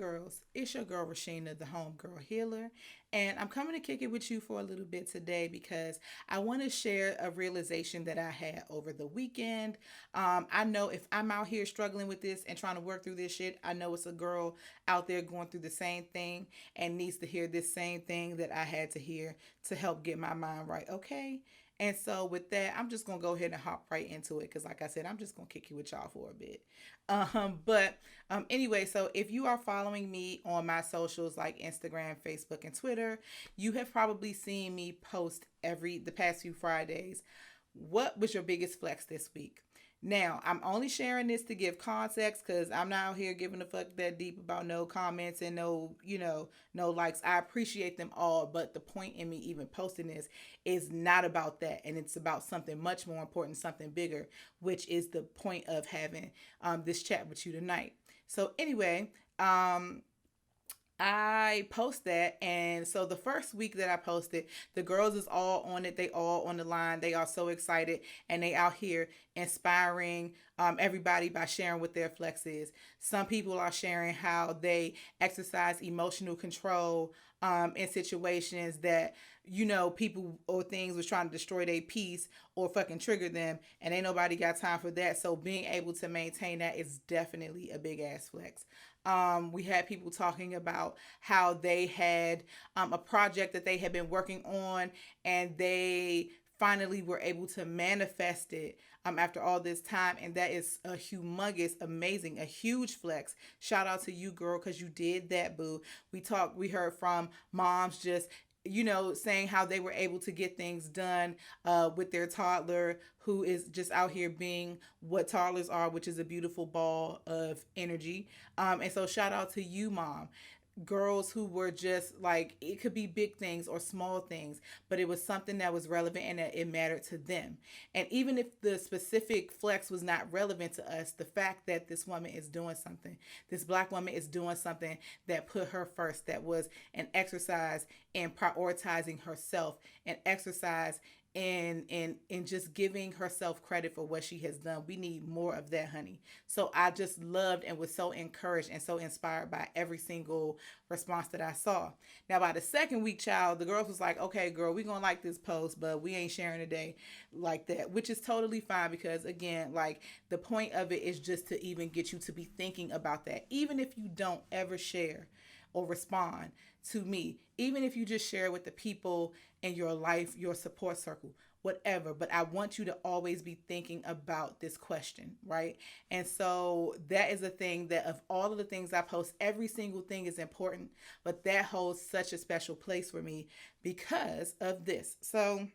girls, it's your girl Rashina, the homegirl healer, and I'm coming to kick it with you for a little bit today because I want to share a realization that I had over the weekend. I know if I'm out here struggling with this and trying to work through this shit, I know it's a girl out there going through the same thing and needs to hear this same thing that I had to hear to help get my mind right, okay? And so with that, I'm just gonna go ahead and hop right into it because, like I said, I'm just gonna kick you with y'all for a bit. Anyway, so if you are following me on my socials like Instagram, Facebook, and Twitter, you have probably seen me post every the past few Fridays. What was your biggest flex this week? Now, I'm only sharing this to give context because I'm not out here giving a fuck that deep about no comments and no, no likes. I appreciate them all, but the point in me even posting this is not about that. And it's about something much more important, something bigger, which is the point of having this chat with you tonight. So, anyway, I post that, and so the first week that I posted, the girls is all on it. They all on the line. They are so excited, and they out here inspiring everybody by sharing what their flex is. Some people are sharing how they exercise emotional control in situations that people or things was trying to destroy their peace or fucking trigger them, and ain't nobody got time for that. So being able to maintain that is definitely a big ass flex. We had people talking about how they had a project that they had been working on, and they finally were able to manifest it after all this time. And that is a humongous, amazing, a huge flex. Shout out to you, girl, because you did that, boo. We heard from moms just saying how they were able to get things done with their toddler who is just out here being what toddlers are, which is a beautiful ball of energy. And so, shout out to you, mom. Girls who were just like, it could be big things or small things, but it was something that was relevant and that it mattered to them. And even if the specific flex was not relevant to us, the fact that this woman is doing something, this black woman is doing something that put her first, that was an exercise in prioritizing herself, an exercise in just giving herself credit for what she has done. We need more of that, honey. So I just loved and was so encouraged and so inspired by every single response that I saw. Now by the second week, child, the girls was like, okay, girl, we gonna like this post, but we ain't sharing today like that, which is totally fine because again, like the point of it is just to even get you to be thinking about that. Even if you don't ever share or respond to me, even if you just share with the people in your life, your support circle, whatever. But I want you to always be thinking about this question, right? And so that is a thing that of all of the things I post, every single thing is important, but that holds such a special place for me because of this. So,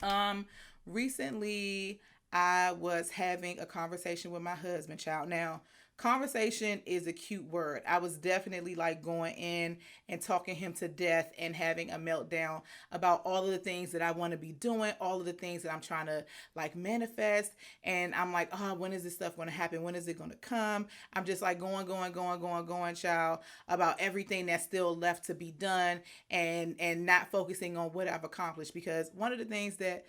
um, recently I was having a conversation with my husband, child. Now, conversation is a cute word. I was definitely like going in and talking him to death and having a meltdown about all of the things that I want to be doing, all of the things that I'm trying to like manifest. And I'm like, oh, when is this stuff going to happen? When is it going to come? I'm just like going, child, about everything that's still left to be done and not focusing on what I've accomplished. Because one of the things that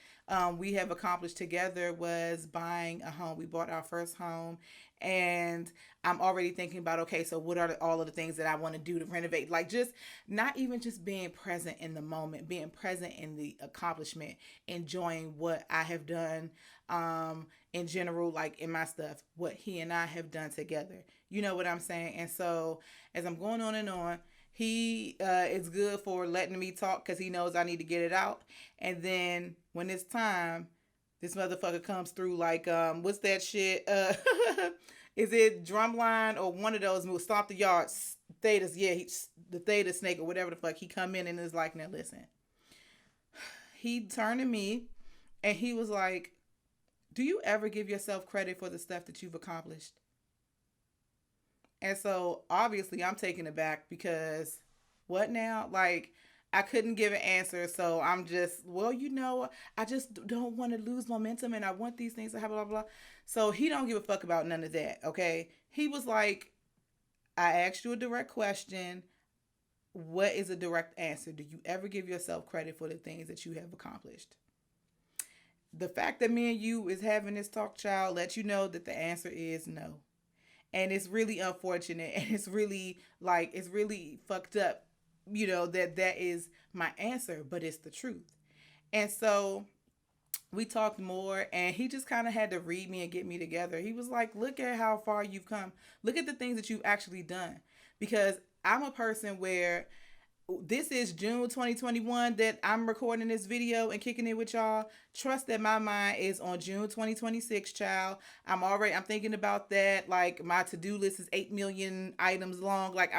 we have accomplished together was buying a home. We bought our first home, and I'm already thinking about, okay, so what are all of the things that I want to do to renovate? Like, just not even just being present in the moment, being present in the accomplishment, enjoying what I have done in general, like in my stuff, what he and I have done together. You know what I'm saying? And so as I'm going on and on, he is good for letting me talk because he knows I need to get it out. And then when it's time, this motherfucker comes through like what's that shit? Is it Drumline or one of those moves? Stomp the yard, Theta's, yeah, the Theta snake or whatever the fuck. He come in and is like, now listen. He turned to me and he was like, do you ever give yourself credit for the stuff that you've accomplished? And so obviously I'm taken aback because what now? Like, I couldn't give an answer. So I'm just, well, I just don't want to lose momentum and I want these things to happen, blah, blah, blah. So he don't give a fuck about none of that. Okay. He was like, I asked you a direct question. What is a direct answer? Do you ever give yourself credit for the things that you have accomplished? The fact that me and you is having this talk, child, let you know that the answer is no. And it's really unfortunate, and it's really like, it's really fucked up, that that is my answer, but it's the truth. And so we talked more, and he just kind of had to read me and get me together. He was like, look at how far you've come. Look at the things that you've actually done. Because I'm a person where this is June 2021 that I'm recording this video and kicking it with y'all. Trust that my mind is on June 2026, child. I'm thinking about that. Like, my to-do list is 8 million items long. Like,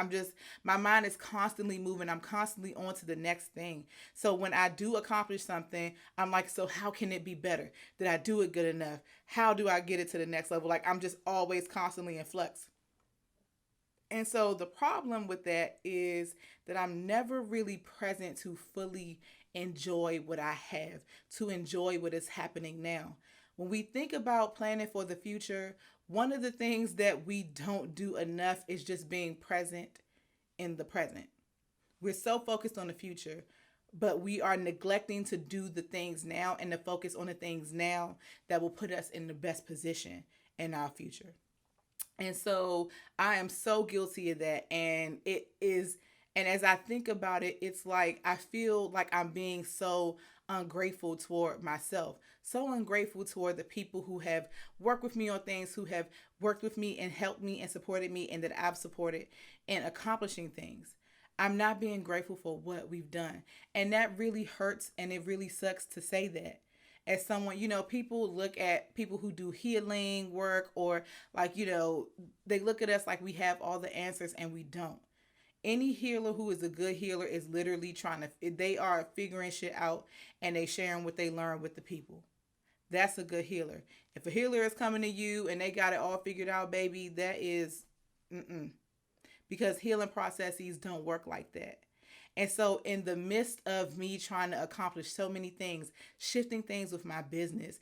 my mind is constantly moving. I'm constantly on to the next thing. So when I do accomplish something, I'm like, so how can it be better? Did I do it good enough? How do I get it to the next level? Like, I'm just always constantly in flux. And so the problem with that is that I'm never really present to fully enjoy what I have, to enjoy what is happening now. When we think about planning for the future, one of the things that we don't do enough is just being present in the present. We're so focused on the future, but we are neglecting to do the things now and to focus on the things now that will put us in the best position in our future. And so I am so guilty of that. And as I think about it, it's like I feel like I'm being so ungrateful toward myself, so ungrateful toward the people who have worked with me on things, who have worked with me and helped me and supported me, and that I've supported in accomplishing things. I'm not being grateful for what we've done. And that really hurts, and it really sucks to say that. As someone, people look at people who do healing work, or like, they look at us like we have all the answers, and we don't. Any healer who is a good healer is literally they are figuring shit out, and they sharing what they learn with the people. That's a good healer. If a healer is coming to you and they got it all figured out, baby, that is, mm-mm. Because healing processes don't work like that. And so, in the midst of me trying to accomplish so many things, shifting things with my business,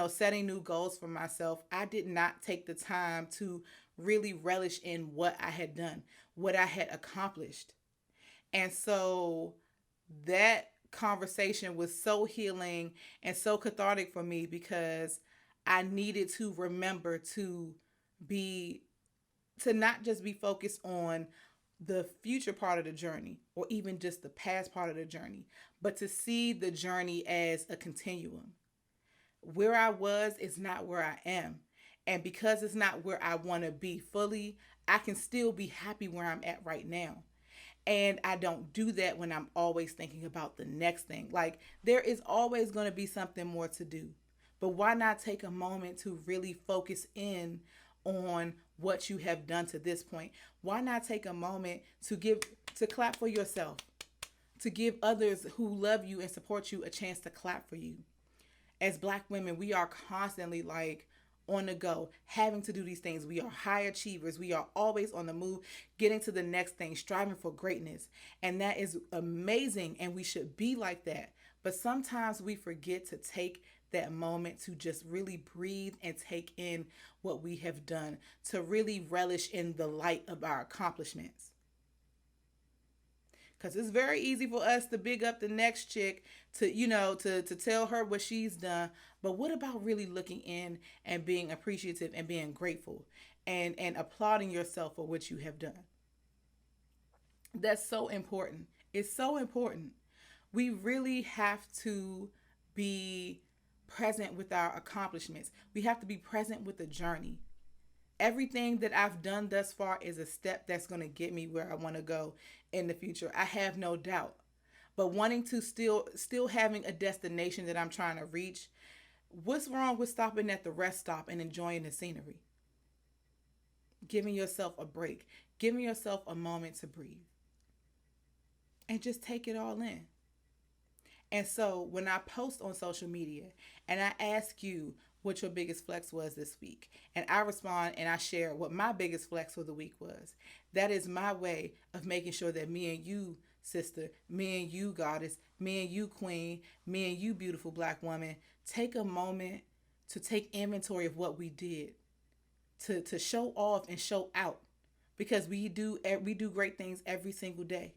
setting new goals for myself, I did not take the time to really relish in what I had done, what I had accomplished. And so, that conversation was so healing and so cathartic for me, because I needed to remember be to not just be focused on the future part of the journey, or even just the past part of the journey, but to see the journey as a continuum. Where I was is not where I am. And because it's not where I want to be fully, I can still be happy where I'm at right now. And I don't do that when I'm always thinking about the next thing. Like, there is always going to be something more to do. But why not take a moment to really focus in on what you have done to this point? Why not take a moment to clap for yourself, to give others who love you and support you a chance to clap for you? As Black women, we are constantly like on the go, having to do these things. We are high achievers. We are always on the move, getting to the next thing, striving for greatness. And that is amazing, and we should be like that. But sometimes we forget to take that moment to just really breathe and take in what we have done, to really relish in the light of our accomplishments. Because it's very easy for us to big up the next chick, to tell her what she's done. But what about really looking in and being appreciative and being grateful, and applauding yourself for what you have done? That's so important. It's so important. We really have to be present with our accomplishments. We have to be present with the journey. Everything that I've done thus far is a step that's going to get me where I want to go in the future. I have no doubt. But wanting to still having a destination that I'm trying to reach, what's wrong with stopping at the rest stop and enjoying the scenery? Giving yourself a break, giving yourself a moment to breathe, and just take it all in. And so when I post on social media and I ask you what your biggest flex was this week, and I respond and I share what my biggest flex for the week was, that is my way of making sure that me and you, sister, me and you, goddess, me and you, queen, me and you, beautiful Black woman, take a moment to take inventory of what we did, to show off and show out, because we do great things every single day.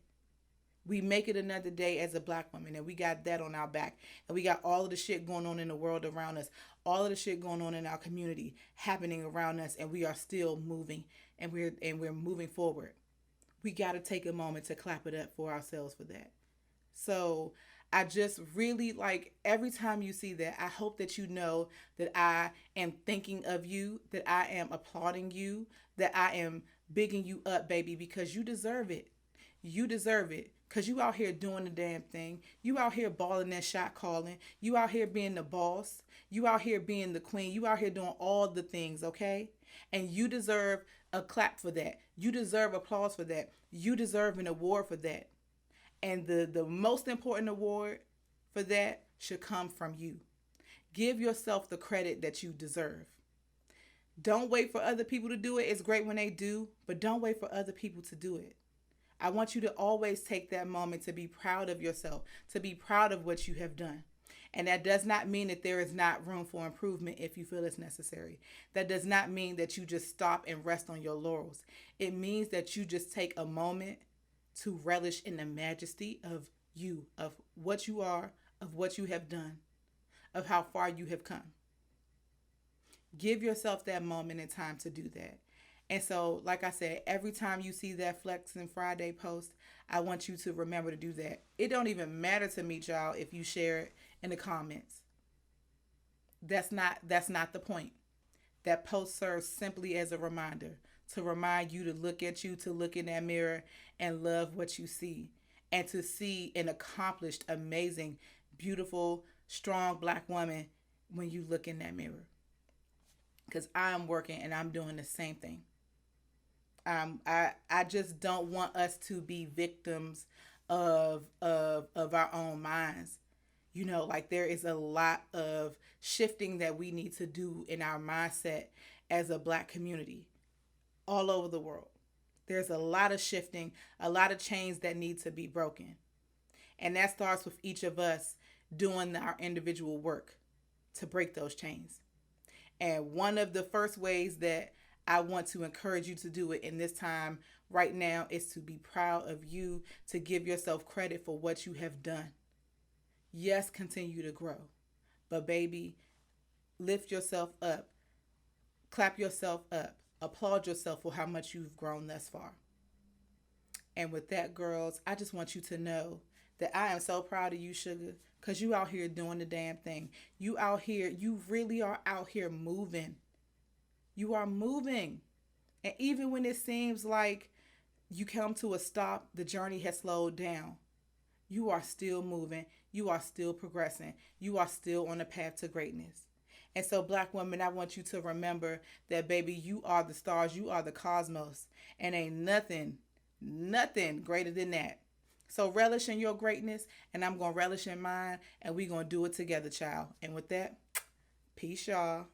We make it another day as a black woman, and we got that on our back. And we got all of the shit going on in the world around us, all of the shit going on in our community happening around us, and we are still moving, and we're moving forward. We got to take a moment to clap it up for ourselves for that. So I just really like every time you see that, I hope that you know that I am thinking of you, that I am applauding you, that I am bigging you up, baby, because you deserve it. You deserve it. Cause you out here doing the damn thing. You out here balling and shot calling. You out here being the boss. You out here being the queen. You out here doing all the things, okay? And you deserve a clap for that. You deserve applause for that. You deserve an award for that. And the most important award for that should come from you. Give yourself the credit that you deserve. Don't wait for other people to do it. It's great when they do, but don't wait for other people to do it. I want you to always take that moment to be proud of yourself, to be proud of what you have done. And that does not mean that there is not room for improvement if you feel it's necessary. That does not mean that you just stop and rest on your laurels. It means that you just take a moment to relish in the majesty of you, of what you are, of what you have done, of how far you have come. Give yourself that moment in time to do that. And so, like I said, every time you see that Flexing Friday post, I want you to remember to do that. It don't even matter to me, y'all, if you share it in the comments. That's not the point. That post serves simply as a reminder to remind you to look at you, to look in that mirror and love what you see, and to see an accomplished, amazing, beautiful, strong black woman when you look in that mirror. Because I'm working and I'm doing the same thing. I just don't want us to be victims of our own minds. You know, like there is a lot of shifting that we need to do in our mindset as a black community all over the world. There's a lot of shifting, a lot of chains that need to be broken. And that starts with each of us doing our individual work to break those chains. And one of the first ways that I want to encourage you to do it in this time right now is to be proud of you, to give yourself credit for what you have done. Yes, continue to grow. But baby, lift yourself up, clap yourself up, applaud yourself for how much you've grown thus far. And with that, girls, I just want you to know that I am so proud of you, sugar, because you out here doing the damn thing. You out here, you really are out here moving. You are moving. And even when it seems like you come to a stop, the journey has slowed down. You are still moving. You are still progressing. You are still on the path to greatness. And so, black women, I want you to remember that, baby, you are the stars. You are the cosmos. And ain't nothing greater than that. So relish in your greatness, and I'm going to relish in mine, and we're going to do it together, child. And with that, peace, y'all.